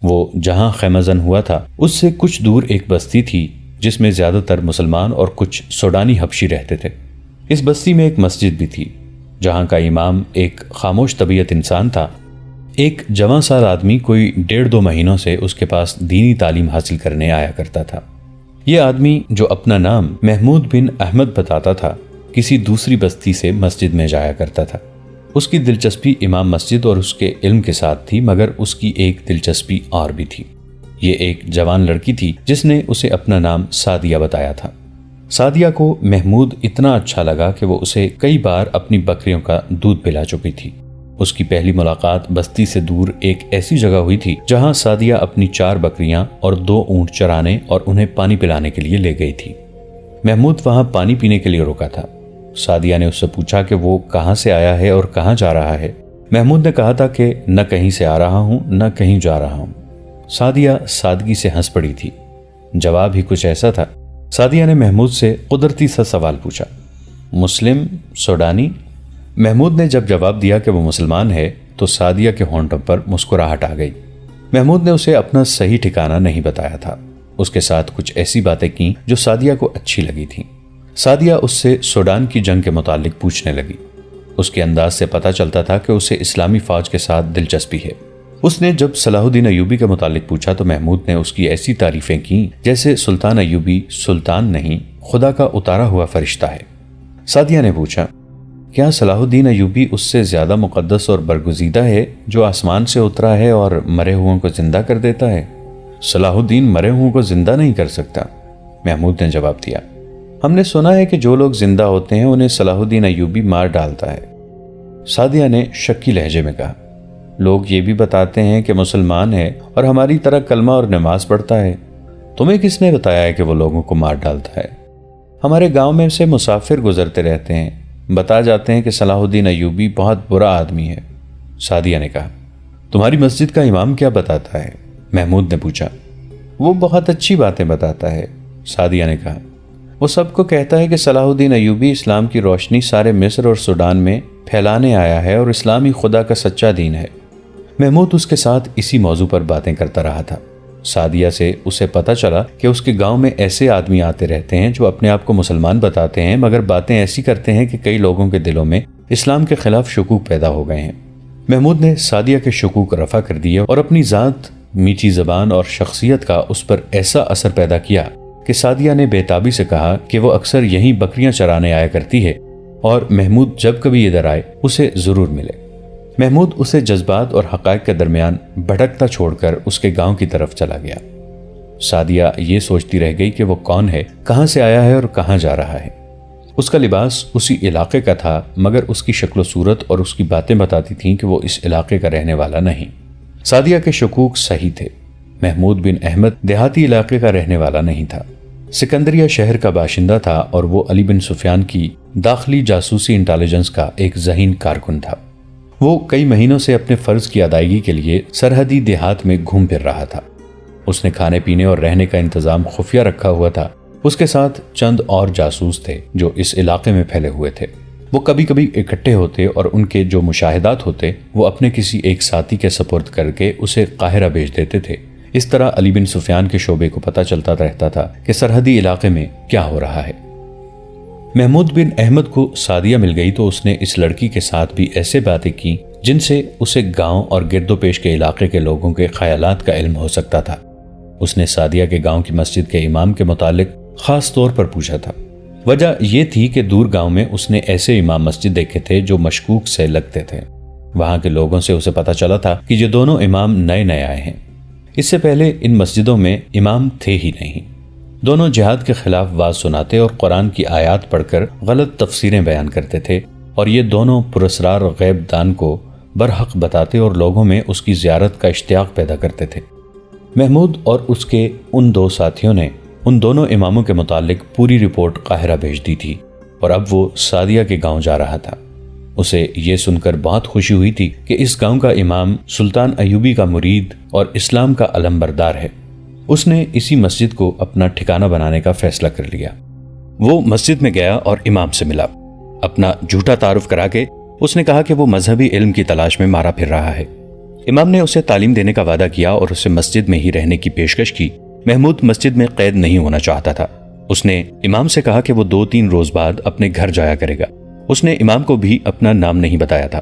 وہ جہاں خیمہ زن ہوا تھا اس سے کچھ دور ایک بستی تھی جس میں زیادہ تر مسلمان اور کچھ سوڈانی حبشی رہتے تھے۔ اس بستی میں ایک مسجد بھی تھی جہاں کا امام ایک خاموش طبیعت انسان تھا۔ ایک جوان سال آدمی کوئی 1.5-2 مہینوں سے اس کے پاس دینی تعلیم حاصل کرنے آیا کرتا تھا۔ یہ آدمی جو اپنا نام محمود بن احمد بتاتا تھا کسی دوسری بستی سے مسجد میں جایا کرتا تھا۔ اس کی دلچسپی امام مسجد اور اس کے علم کے ساتھ تھی، مگر اس کی ایک دلچسپی اور بھی تھی۔ یہ ایک جوان لڑکی تھی جس نے اسے اپنا نام سعدیہ بتایا تھا۔ سعدیہ کو محمود اتنا اچھا لگا کہ وہ اسے کئی بار اپنی بکریوں کا دودھ پلا چکی تھی۔ اس کی پہلی ملاقات بستی سے دور ایک ایسی جگہ ہوئی تھی جہاں سعدیہ اپنی 4 بکریاں اور 2 اونٹ چرانے اور انہیں پانی پلانے کے لیے لے گئی تھی۔ محمود وہاں پانی پینے کے لیے رکا تھا۔ سعدیہ نے اس سے پوچھا کہ وہ کہاں سے آیا ہے اور کہاں جا رہا ہے۔ محمود نے کہا تھا کہ نہ کہیں سے آ رہا ہوں نہ کہیں جا رہا ہوں۔ سعدیہ سادگی سے ہنس پڑی تھی۔ جواب ہی کچھ ایسا تھا۔ سعدیہ نے محمود سے قدرتی سا سوال پوچھا، مسلم سوڈانی؟ محمود نے جب جواب دیا کہ وہ مسلمان ہے تو سعدیہ کے ہونٹوں پر مسکراہٹ آ گئی۔ محمود نے اسے اپنا صحیح ٹھکانہ نہیں بتایا تھا۔ اس کے ساتھ کچھ ایسی باتیں کیں جو سعدیہ کو اچھی لگی تھیں۔ سعدیہ اس سے سوڈان کی جنگ کے متعلق پوچھنے لگی۔ اس کے انداز سے پتہ چلتا تھا کہ اسے اسلامی فوج کے ساتھ دلچسپی ہے۔ اس نے جب صلاح الدین ایوبی کے متعلق پوچھا تو محمود نے اس کی ایسی تعریفیں کیں جیسے سلطان ایوبی سلطان نہیں، خدا کا اتارا ہوا فرشتہ ہے۔ سعدیہ نے پوچھا، کیا صلاح الدین ایوبی اس سے زیادہ مقدس اور برگزیدہ ہے جو آسمان سے اترا ہے اور مرے ہوئوں کو زندہ کر دیتا ہے؟ صلاح الدین مرے ہوئوں کو زندہ نہیں کر سکتا، محمود نے جواب دیا۔ ہم نے سنا ہے کہ جو لوگ زندہ ہوتے ہیں انہیں صلاح الدین ایوبی مار ڈالتا ہے۔ سعدیہ نے شکی لہجے میں کہا، لوگ یہ بھی بتاتے ہیں کہ مسلمان ہے اور ہماری طرح کلمہ اور نماز پڑھتا ہے۔ تمہیں کس نے بتایا ہے کہ وہ لوگوں کو مار ڈالتا ہے؟ ہمارے گاؤں میں سے مسافر گزرتے رہتے ہیں، بتا جاتے ہیں کہ صلاح الدین ایوبی بہت برا آدمی ہے۔ سعدیہ نے کہا، تمہاری مسجد کا امام کیا بتاتا ہے؟ محمود نے پوچھا۔ وہ بہت اچھی باتیں بتاتا ہے، سعدیہ نے کہا۔ وہ سب کو کہتا ہے کہ صلاح الدین ایوبی اسلام کی روشنی سارے مصر اور سوڈان میں پھیلانے آیا ہے اور اسلامی خدا کا سچا دین ہے۔ محمود اس کے ساتھ اسی موضوع پر باتیں کرتا رہا تھا۔ سعدیہ سے اسے پتہ چلا کہ اس کے گاؤں میں ایسے آدمی آتے رہتے ہیں جو اپنے آپ کو مسلمان بتاتے ہیں مگر باتیں ایسی کرتے ہیں کہ کئی لوگوں کے دلوں میں اسلام کے خلاف شکوک پیدا ہو گئے ہیں۔ محمود نے سعدیہ کے شکوک رفع کر دیے اور اپنی ذات، میٹھی زبان اور شخصیت کا اس پر ایسا اثر پیدا کیا کہ سعدیہ نے بےتابی سے کہا کہ وہ اکثر یہیں بکریاں چرانے آیا کرتی ہے اور محمود جب کبھی ادھر آئے اسے ضرور ملے۔ محمود اسے جذبات اور حقائق کے درمیان بھٹکتا چھوڑ کر اس کے گاؤں کی طرف چلا گیا۔ سعدیہ یہ سوچتی رہ گئی کہ وہ کون ہے، کہاں سے آیا ہے اور کہاں جا رہا ہے۔ اس کا لباس اسی علاقے کا تھا مگر اس کی شکل و صورت اور اس کی باتیں بتاتی تھیں کہ وہ اس علاقے کا رہنے والا نہیں۔ سعدیہ کے شکوک صحیح تھے۔ محمود بن احمد دیہاتی علاقے کا رہنے والا نہیں تھا، سکندریہ شہر کا باشندہ تھا اور وہ علی بن سفیان کی داخلی جاسوسی انٹیلیجنس کا ایک ذہین کارکن تھا۔ وہ کئی مہینوں سے اپنے فرض کی ادائیگی کے لیے سرحدی دیہات میں گھوم پھر رہا تھا۔ اس نے کھانے پینے اور رہنے کا انتظام خفیہ رکھا ہوا تھا۔ اس کے ساتھ چند اور جاسوس تھے جو اس علاقے میں پھیلے ہوئے تھے۔ وہ کبھی کبھی اکٹھے ہوتے اور ان کے جو مشاہدات ہوتے وہ اپنے کسی ایک ساتھی کے سپرد کر کے اسے قاہرہ بھیج دیتے تھے۔ اس طرح علی بن سفیان کے شعبے کو پتہ چلتا رہتا تھا کہ سرحدی علاقے میں کیا ہو رہا ہے۔ محمود بن احمد کو سعدیہ مل گئی تو اس نے اس لڑکی کے ساتھ بھی ایسے باتیں کی جن سے اسے گاؤں اور گرد و پیش کے علاقے کے لوگوں کے خیالات کا علم ہو سکتا تھا۔ اس نے سعدیہ کے گاؤں کی مسجد کے امام کے متعلق خاص طور پر پوچھا تھا۔ وجہ یہ تھی کہ دور گاؤں میں اس نے ایسے امام مسجد دیکھے تھے جو مشکوک سے لگتے تھے۔ وہاں کے لوگوں سے اسے پتہ چلا تھا کہ یہ دونوں امام نئے نئے آئے ہیں۔ اس سے پہلے ان مسجدوں میں امام تھے ہی نہیں۔ دونوں جہاد کے خلاف واز سناتے اور قرآن کی آیات پڑھ کر غلط تفسیریں بیان کرتے تھے، اور یہ دونوں پراسرار غیب دان کو برحق بتاتے اور لوگوں میں اس کی زیارت کا اشتیاق پیدا کرتے تھے۔ محمود اور اس کے ان 2 ساتھیوں نے ان دونوں اماموں کے متعلق پوری رپورٹ قاہرہ بھیج دی تھی، اور اب وہ سعدیہ کے گاؤں جا رہا تھا۔ اسے یہ سن کر بہت خوشی ہوئی تھی کہ اس گاؤں کا امام سلطان ایوبی کا مرید اور اسلام کا علمبردار ہے۔ اس نے اسی مسجد کو اپنا ٹھکانہ بنانے کا فیصلہ کر لیا۔ وہ مسجد میں گیا اور امام سے ملا۔ اپنا جھوٹا تعارف کرا کے اس نے کہا کہ وہ مذہبی علم کی تلاش میں مارا پھر رہا ہے۔ امام نے اسے تعلیم دینے کا وعدہ کیا اور اسے مسجد میں ہی رہنے کی پیشکش کی۔ محمود مسجد میں قید نہیں ہونا چاہتا تھا۔ اس نے امام سے کہا کہ وہ 2-3 روز بعد اپنے گھر جایا کرے گا۔ اس نے امام کو بھی اپنا نام نہیں بتایا تھا۔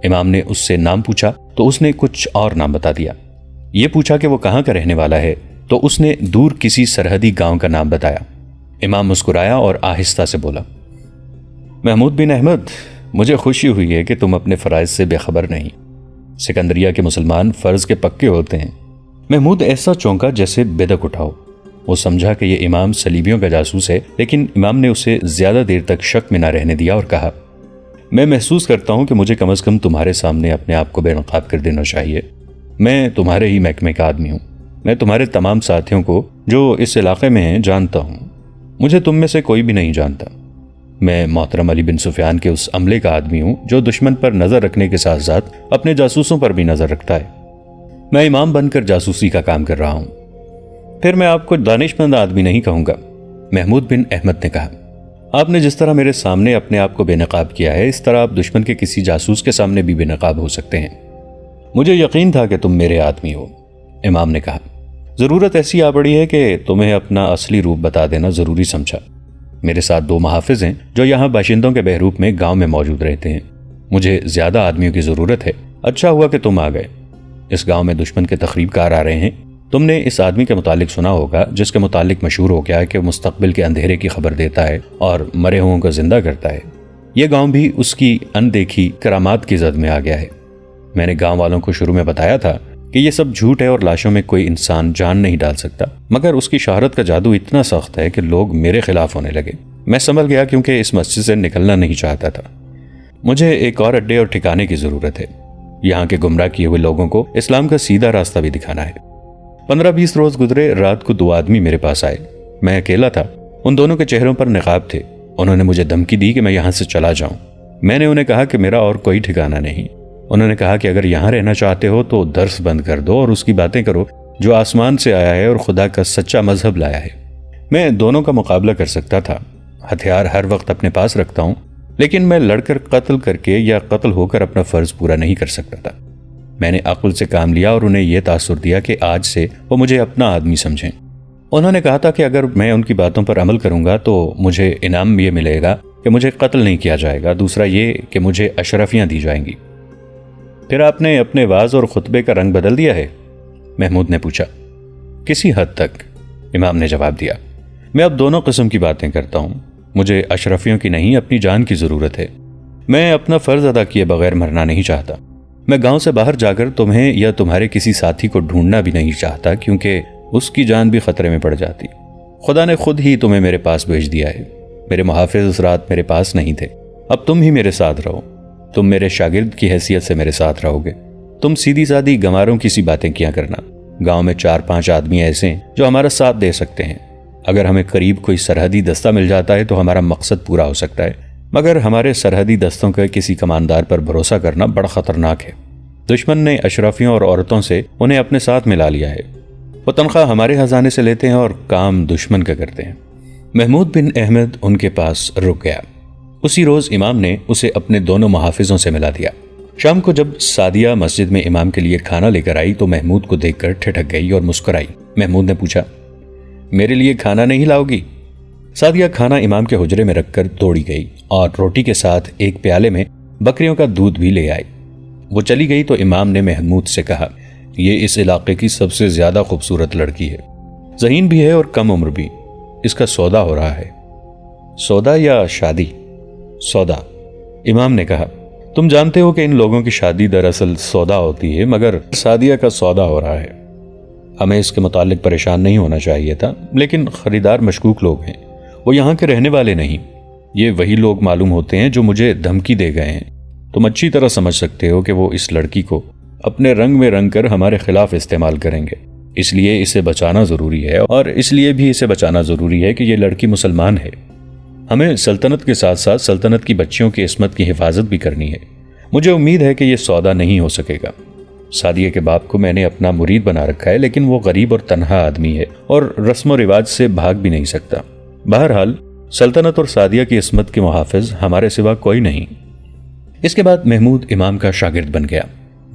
امام نے اس سے نام پوچھا تو اس نے کچھ اور نام بتا دیا۔ یہ پوچھا کہ وہ کہاں کا رہنے والا ہے تو اس نے دور کسی سرحدی گاؤں کا نام بتایا۔ امام مسکرایا اور آہستہ سے بولا، محمود بن احمد، مجھے خوشی ہوئی ہے کہ تم اپنے فرائض سے بے خبر نہیں۔ سکندریہ کے مسلمان فرض کے پکے ہوتے ہیں۔ محمود ایسا چونکا جیسے بیدک اٹھا ہو۔ وہ سمجھا کہ یہ امام صلیبیوں کا جاسوس ہے، لیکن امام نے اسے زیادہ دیر تک شک میں نہ رہنے دیا اور کہا، میں محسوس کرتا ہوں کہ مجھے کم از کم تمہارے سامنے اپنے آپ کو بے نقاب کر دینا چاہیے۔ میں تمہارے ہی محکمے کا آدمی ہوں۔ میں تمہارے تمام ساتھیوں کو جو اس علاقے میں ہیں جانتا ہوں۔ مجھے تم میں سے کوئی بھی نہیں جانتا۔ میں محترم علی بن سفیان کے اس عملے کا آدمی ہوں جو دشمن پر نظر رکھنے کے ساتھ ساتھ اپنے جاسوسوں پر بھی نظر رکھتا ہے۔ میں امام بن کر جاسوسی کا کام کر رہا ہوں۔ پھر میں آپ کو دانش مند آدمی نہیں کہوں گا، محمود بن احمد نے کہا۔ آپ نے جس طرح میرے سامنے اپنے آپ کو بے نقاب کیا ہے، اس طرح آپ دشمن کے کسی جاسوس کے سامنے بھی بے نقاب ہو سکتے ہیں۔ مجھے یقین تھا کہ تم میرے آدمی ہو، امام نے کہا۔ ضرورت ایسی آ پڑی ہے کہ تمہیں اپنا اصلی روپ بتا دینا ضروری سمجھا۔ میرے ساتھ 2 محافظ ہیں جو یہاں باشندوں کے بحروپ میں گاؤں میں موجود رہتے ہیں۔ مجھے زیادہ آدمیوں کی ضرورت ہے۔ اچھا ہوا کہ تم آ گئے۔ اس گاؤں میں دشمن کے تخریب کار آ رہے ہیں۔ تم نے اس آدمی کے متعلق سنا ہوگا جس کے متعلق مشہور ہو گیا ہے کہ وہ مستقبل کے اندھیرے کی خبر دیتا ہے اور مرے ہوں کو زندہ کرتا ہے۔ یہ گاؤں بھی اس کی اندیکھی کرامات کی زد میں آ گیا ہے۔ میں نے گاؤں والوں کو شروع میں بتایا تھا کہ یہ سب جھوٹ ہے اور لاشوں میں کوئی انسان جان نہیں ڈال سکتا، مگر اس کی شہرت کا جادو اتنا سخت ہے کہ لوگ میرے خلاف ہونے لگے۔ میں سنبھل گیا کیونکہ اس مسجد سے نکلنا نہیں چاہتا تھا۔ مجھے ایک اور اڈے اور ٹھکانے کی ضرورت ہے۔ یہاں کے گمراہ کیے ہوئے لوگوں کو اسلام کا سیدھا راستہ بھی دکھانا ہے۔ 15-20 روز گزرے، رات کو 2 آدمی میرے پاس آئے۔ میں اکیلا تھا۔ ان دونوں کے چہروں پر نقاب تھے۔ انہوں نے مجھے دھمکی دی کہ میں یہاں سے چلا جاؤں۔ میں نے انہیں کہا کہ میرا اور کوئی ٹھکانہ نہیں۔ انہوں نے کہا کہ اگر یہاں رہنا چاہتے ہو تو درس بند کر دو اور اس کی باتیں کرو جو آسمان سے آیا ہے اور خدا کا سچا مذہب لایا ہے۔ میں دونوں کا مقابلہ کر سکتا تھا۔ ہتھیار ہر وقت اپنے پاس رکھتا ہوں، لیکن میں لڑ کر قتل کر کے یا قتل ہو کر اپنا فرض پورا نہیں کر سکتا تھا۔ میں نے عقل سے کام لیا اور انہیں یہ تاثر دیا کہ آج سے وہ مجھے اپنا آدمی سمجھیں۔ انہوں نے کہا تھا کہ اگر میں ان کی باتوں پر عمل کروں گا تو مجھے انعام یہ ملے گا کہ مجھے قتل نہیں کیا جائے گا، دوسرا یہ کہ مجھے اشرفیاں دی جائیں گی۔ پھر آپ نے اپنے واز اور خطبے کا رنگ بدل دیا ہے؟ محمود نے پوچھا۔ کسی حد تک، امام نے جواب دیا۔ میں اب دونوں قسم کی باتیں کرتا ہوں۔ مجھے اشرفیوں کی نہیں، اپنی جان کی ضرورت ہے۔ میں اپنا فرض ادا کیے بغیر مرنا نہیں چاہتا۔ میں گاؤں سے باہر جا کر تمہیں یا تمہارے کسی ساتھی کو ڈھونڈنا بھی نہیں چاہتا، کیونکہ اس کی جان بھی خطرے میں پڑ جاتی۔ خدا نے خود ہی تمہیں میرے پاس بھیج دیا ہے۔ میرے محافظ اس رات میرے پاس نہیں تھے۔ اب تم ہی میرے ساتھ رہو۔ تم میرے شاگرد کی حیثیت سے میرے ساتھ رہو گے۔ تم سیدھی سادی گماروں کی سی باتیں کیا کرنا۔ گاؤں میں 4-5 آدمی ایسے ہیں جو ہمارا ساتھ دے سکتے ہیں۔ اگر ہمیں قریب کوئی سرحدی دستہ مل جاتا ہے تو ہمارا مقصد پورا ہو سکتا ہے، مگر ہمارے سرحدی دستوں کا کسی کماندار پر بھروسہ کرنا بڑا خطرناک ہے۔ دشمن نے اشرافیوں اور عورتوں سے انہیں اپنے ساتھ ملا لیا ہے۔ وہ تنخواہ ہمارے خزانے سے لیتے ہیں اور کام دشمن کا کرتے ہیں۔ محمود بن احمد ان کے پاس رک گیا۔ اسی روز امام نے اسے اپنے دونوں محافظوں سے ملا دیا۔ شام کو جب سعدیہ مسجد میں امام کے لیے کھانا لے کر آئی تو محمود کو دیکھ کر ٹھٹک گئی اور مسکرائی۔ محمود نے پوچھا، میرے لیے کھانا نہیں لاؤ گی؟ سعدیہ کھانا امام کے حجرے میں رکھ کر دوڑی گئی اور روٹی کے ساتھ ایک پیالے میں بکریوں کا دودھ بھی لے آئی۔ وہ چلی گئی تو امام نے محمود سے کہا، یہ اس علاقے کی سب سے زیادہ خوبصورت لڑکی ہے، ذہین بھی ہے اور کم عمر بھی۔ اس کا سودا ہو رہا ہے۔ سودا یا شادی؟ سودا، امام نے کہا۔ تم جانتے ہو کہ ان لوگوں کی شادی دراصل سودا ہوتی ہے، مگر سعدیہ کا سودا ہو رہا ہے۔ ہمیں اس کے متعلق پریشان نہیں ہونا چاہیے تھا، لیکن خریدار مشکوک لوگ ہیں۔ وہ یہاں کے رہنے والے نہیں۔ یہ وہی لوگ معلوم ہوتے ہیں جو مجھے دھمکی دے گئے ہیں۔ تم اچھی طرح سمجھ سکتے ہو کہ وہ اس لڑکی کو اپنے رنگ میں رنگ کر ہمارے خلاف استعمال کریں گے۔ اس لیے اسے بچانا ضروری ہے، اور اس لیے بھی اسے بچانا ضروری ہے کہ یہ لڑکی مسلمان ہے۔ ہمیں سلطنت کے ساتھ ساتھ سلطنت کی بچیوں کی عصمت کی حفاظت بھی کرنی ہے۔ مجھے امید ہے کہ یہ سودا نہیں ہو سکے گا۔ سعدیہ کے باپ کو میں نے اپنا مرید بنا رکھا ہے، لیکن وہ غریب اور تنہا آدمی ہے اور رسم و رواج سے بھاگ بھی نہیں سکتا۔ بہرحال سلطنت اور سعدیہ کی عصمت کے محافظ ہمارے سوا کوئی نہیں۔ اس کے بعد محمود امام کا شاگرد بن گیا۔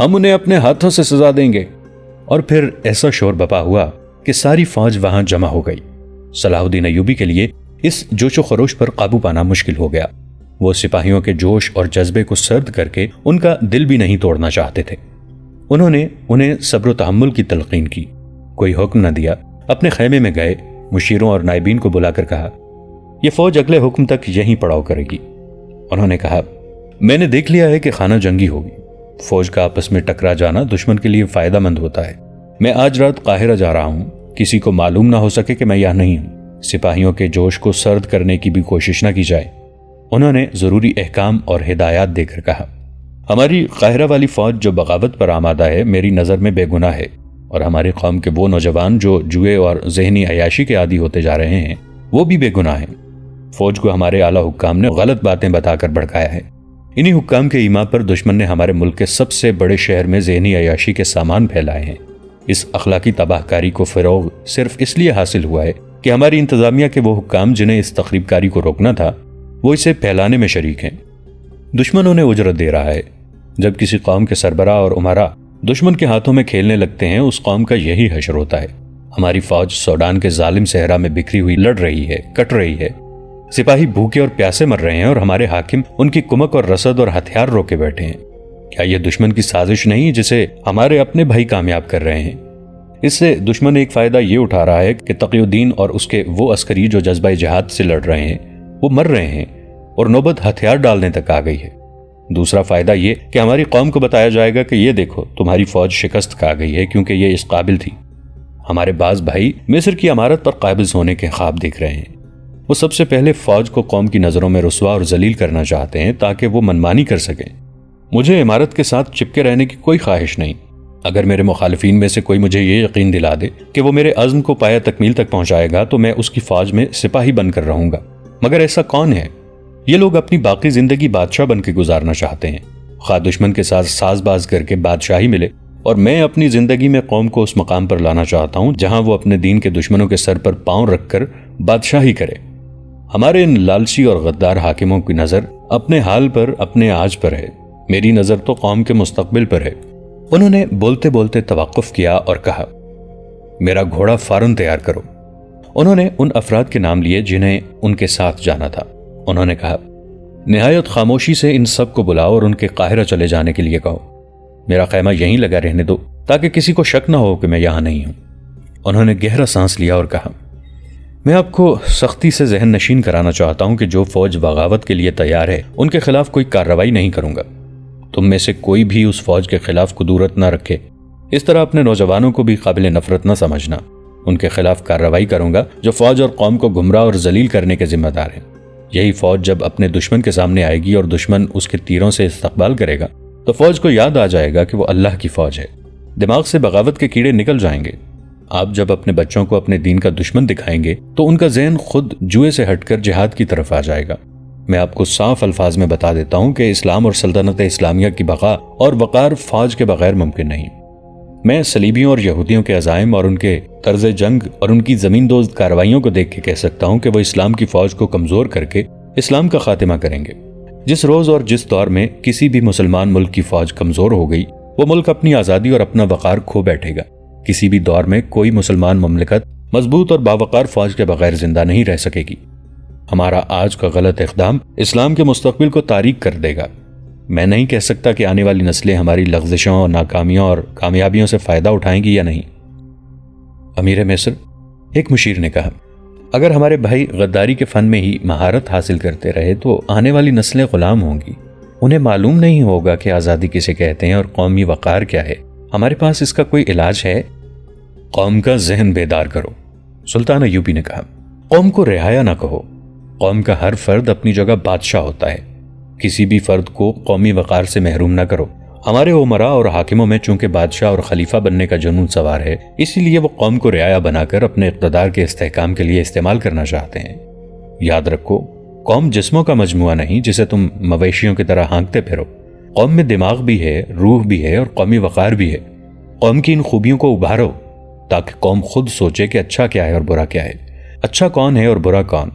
ہم انہیں اپنے ہاتھوں سے سزا دیں گے۔ اور پھر ایسا شور بپا ہوا کہ ساری فوج وہاں جمع ہو گئی۔ صلاح الدین ایوبی کے لیے اس جوش و خروش پر قابو پانا مشکل ہو گیا۔ وہ سپاہیوں کے جوش اور جذبے کو سرد کر کے ان کا دل بھی نہیں توڑنا چاہتے تھے۔ انہوں نے انہیں صبر و تحمل کی تلقین کی، کوئی حکم نہ دیا، اپنے خیمے میں گئے، مشیروں اور نائبین کو بلا کر کہا، یہ فوج اگلے حکم تک یہیں پڑاؤ کرے گی۔ انہوں نے کہا، میں نے دیکھ لیا ہے کہ خانہ جنگی ہوگی، فوج کا آپس میں ٹکرا جانا دشمن کے لیے فائدہ مند ہوتا ہے۔ میں آج رات قاہرہ جا رہا ہوں، کسی کو معلوم نہ ہو سکے کہ میں یہاں نہیں ہوں۔ سپاہیوں کے جوش کو سرد کرنے کی بھی کوشش نہ کی جائے۔ انہوں نے ضروری احکام اور ہدایات دے کر کہا، ہماری قاہرہ والی فوج جو بغاوت پر آمادہ ہے میری نظر میں بے گناہ ہے، اور ہماری قوم کے وہ نوجوان جو جوئے اور ذہنی عیاشی کے عادی ہوتے جا رہے ہیں وہ بھی بے گناہ ہیں۔ فوج کو ہمارے اعلیٰ حکام نے غلط باتیں بتا کر بھڑکایا ہے۔ انہی حکام کے ایما پر دشمن نے ہمارے ملک کے سب سے بڑے شہر میں ذہنی عیاشی کے سامان پھیلائے ہیں۔ اس اخلاقی تباہ کاری کو فروغ صرف اس لیے حاصل ہوا ہے کہ ہماری انتظامیہ کے وہ حکام جنہیں اس تخریب کاری کو روکنا تھا وہ اسے پھیلانے میں شریک ہیں۔ دشمن انہیں اجرت دے رہا ہے۔ جب کسی قوم کے سربراہ اور امراء دشمن کے ہاتھوں میں کھیلنے لگتے ہیں اس قوم کا یہی حشر ہوتا ہے۔ ہماری فوج سوڈان کے ظالم صحرا میں بکھری ہوئی لڑ رہی ہے، کٹ رہی ہے، سپاہی بھوکے اور پیاسے مر رہے ہیں اور ہمارے حاکم ان کی کمک اور رسد اور ہتھیار روکے بیٹھے ہیں۔ کیا یہ دشمن کی سازش نہیں جسے ہمارے اپنے بھائی کامیاب کر رہے ہیں؟ اس سے دشمن ایک فائدہ یہ اٹھا رہا ہے کہ تقی الدین اور اس کے وہ عسکری جو جذبہ جہاد سے لڑ رہے ہیں وہ مر رہے ہیں اور نوبت ہتھیار ڈالنے تک آ گئی ہے۔ دوسرا فائدہ یہ کہ ہماری قوم کو بتایا جائے گا کہ یہ دیکھو تمہاری فوج شکست کھا گئی ہے کیونکہ یہ اس قابل تھی۔ ہمارے بعض بھائی مصر کی امارت پر قابض ہونے کے خواب دیکھ رہے ہیں۔ وہ سب سے پہلے فوج کو قوم کی نظروں میں رسوا اور ذلیل کرنا چاہتے ہیں تاکہ وہ منمانی کر سکیں۔ مجھے امارت کے ساتھ چپکے رہنے کی کوئی خواہش نہیں۔ اگر میرے مخالفین میں سے کوئی مجھے یہ یقین دلا دے کہ وہ میرے عزم کو پایہ تکمیل تک پہنچائے گا تو میں اس کی فوج میں سپاہی بن کر رہوں گا، مگر ایسا کون ہے؟ یہ لوگ اپنی باقی زندگی بادشاہ بن کے گزارنا چاہتے ہیں، خواہ دشمن کے ساتھ ساز باز کر کے بادشاہی ملے، اور میں اپنی زندگی میں قوم کو اس مقام پر لانا چاہتا ہوں جہاں وہ اپنے دین کے دشمنوں کے سر پر پاؤں رکھ کر بادشاہی کرے۔ ہمارے ان لالچی اور غدار حاکموں کی نظر اپنے حال پر، اپنے آج پر ہے، میری نظر تو قوم کے مستقبل پر ہے۔ انہوں نے بولتے بولتے توقف کیا اور کہا، میرا گھوڑا فوراً تیار کرو۔ انہوں نے ان افراد کے نام لیے جنہیں ان کے ساتھ جانا تھا۔ انہوں نے کہا، نہایت خاموشی سے ان سب کو بلاؤ اور ان کے قاہرہ چلے جانے کے لیے کہو۔ میرا خیمہ یہیں لگا رہنے دو تاکہ کسی کو شک نہ ہو کہ میں یہاں نہیں ہوں۔ انہوں نے گہرا سانس لیا اور کہا، میں آپ کو سختی سے ذہن نشین کرانا چاہتا ہوں کہ جو فوج بغاوت کے لیے تیار ہے ان کے خلاف کوئی کارروائی نہیں کروں گا۔ تم میں سے کوئی بھی اس فوج کے خلاف قدورت نہ رکھے، اس طرح اپنے نوجوانوں کو بھی قابل نفرت نہ سمجھنا۔ ان کے خلاف کارروائی کروں گا جو فوج اور قوم کو گمراہ اور ذلیل کرنے کے ذمہ دار ہیں۔ یہی فوج جب اپنے دشمن کے سامنے آئے گی اور دشمن اس کے تیروں سے استقبال کرے گا تو فوج کو یاد آ جائے گا کہ وہ اللہ کی فوج ہے، دماغ سے بغاوت کے کیڑے نکل جائیں گے۔ آپ جب اپنے بچوں کو اپنے دین کا دشمن دکھائیں گے تو ان کا ذہن خود جوئے سے ہٹ کر جہاد کی طرف آ جائے گا۔ میں آپ کو صاف الفاظ میں بتا دیتا ہوں کہ اسلام اور سلطنت اسلامیہ کی بقا اور وقار فوج کے بغیر ممکن نہیں۔ میں صلیبیوں اور یہودیوں کے عزائم اور ان کے طرز جنگ اور ان کی زمین دوز کارروائیوں کو دیکھ کے کہہ سکتا ہوں کہ وہ اسلام کی فوج کو کمزور کر کے اسلام کا خاتمہ کریں گے۔ جس روز اور جس دور میں کسی بھی مسلمان ملک کی فوج کمزور ہو گئی وہ ملک اپنی آزادی اور اپنا وقار کھو بیٹھے گا۔ کسی بھی دور میں کوئی مسلمان مملکت مضبوط اور باوقار فوج کے بغیر زندہ نہیں رہ سکے گی۔ ہمارا آج کا غلط اقدام اسلام کے مستقبل کو تاریک کر دے گا۔ میں نہیں کہہ سکتا کہ آنے والی نسلیں ہماری لغزشوں اور ناکامیوں اور کامیابیوں سے فائدہ اٹھائیں گی یا نہیں۔ امیر مصر، ایک مشیر نے کہا، اگر ہمارے بھائی غداری کے فن میں ہی مہارت حاصل کرتے رہے تو آنے والی نسلیں غلام ہوں گی۔ انہیں معلوم نہیں ہوگا کہ آزادی کسے کہتے ہیں اور قومی وقار کیا ہے۔ ہمارے پاس اس کا کوئی علاج ہے؟ قوم کا ذہن بیدار کرو، سلطان ایوبی نے کہا۔ قوم کو رعایا نہ کہو۔ قوم کا ہر فرد اپنی جگہ بادشاہ ہوتا ہے۔ کسی بھی فرد کو قومی وقار سے محروم نہ کرو۔ ہمارے عمراء اور حاکموں میں چونکہ بادشاہ اور خلیفہ بننے کا جنون سوار ہے، اسی لیے وہ قوم کو رعایا بنا کر اپنے اقتدار کے استحکام کے لیے استعمال کرنا چاہتے ہیں۔ یاد رکھو، قوم جسموں کا مجموعہ نہیں جسے تم مویشیوں کی طرح ہانکتے پھرو۔ قوم میں دماغ بھی ہے، روح بھی ہے اور قومی وقار بھی ہے۔ قوم کی ان خوبیوں کو ابھارو تاکہ قوم خود سوچے کہ اچھا کیا ہے اور برا کیا ہے، اچھا کون ہے اور برا کون۔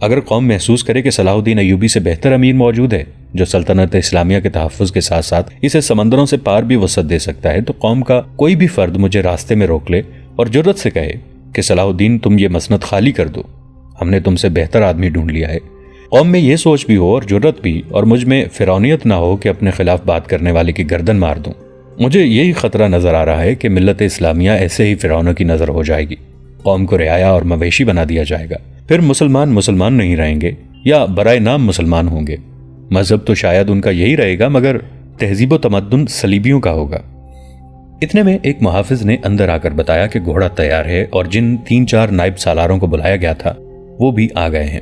اگر قوم محسوس کرے کہ صلاح الدین ایوبی سے بہتر امیر موجود ہے جو سلطنت اسلامیہ کے تحفظ کے ساتھ ساتھ اسے سمندروں سے پار بھی وسعت دے سکتا ہے، تو قوم کا کوئی بھی فرد مجھے راستے میں روک لے اور جرت سے کہے کہ صلاح الدین تم یہ مسند خالی کر دو، ہم نے تم سے بہتر آدمی ڈھونڈ لیا ہے، قوم میں یہ سوچ بھی ہو اور جرت بھی، اور مجھ میں فرعونیت نہ ہو کہ اپنے خلاف بات کرنے والے کی گردن مار دوں، مجھے یہی خطرہ نظر آ رہا ہے کہ ملت اسلامیہ ایسے ہی فرعونوں کی نظر ہو جائے گی، قوم کو رعایا اور مویشی بنا دیا جائے گا، پھر مسلمان نہیں رہیں گے یا برائے نام مسلمان ہوں گے، مذہب تو شاید ان کا یہی رہے گا مگر تہذیب و تمدن صلیبیوں کا ہوگا۔ اتنے میں ایک محافظ نے اندر آ کر بتایا کہ گھوڑا تیار ہے اور جن 3-4 نائب سالاروں کو بلایا گیا تھا وہ بھی آ گئے ہیں۔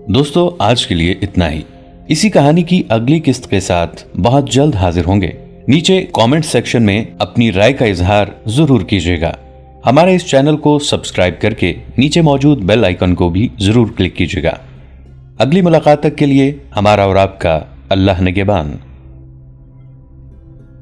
دوستو آج کے لیے اتنا ہی، اسی کہانی کی اگلی قسط کے ساتھ بہت جلد حاضر ہوں گے۔ نیچے کامنٹ سیکشن میں اپنی رائے کا اظہار ضرور کیجیے گا۔ ہمارے اس چینل کو سبسکرائب کر کے نیچے موجود بیل آئیکن کو بھی ضرور کلک کیجیے گا۔ اگلی ملاقات تک کے لیے ہمارا اور آپ کا اللہ نگہبان۔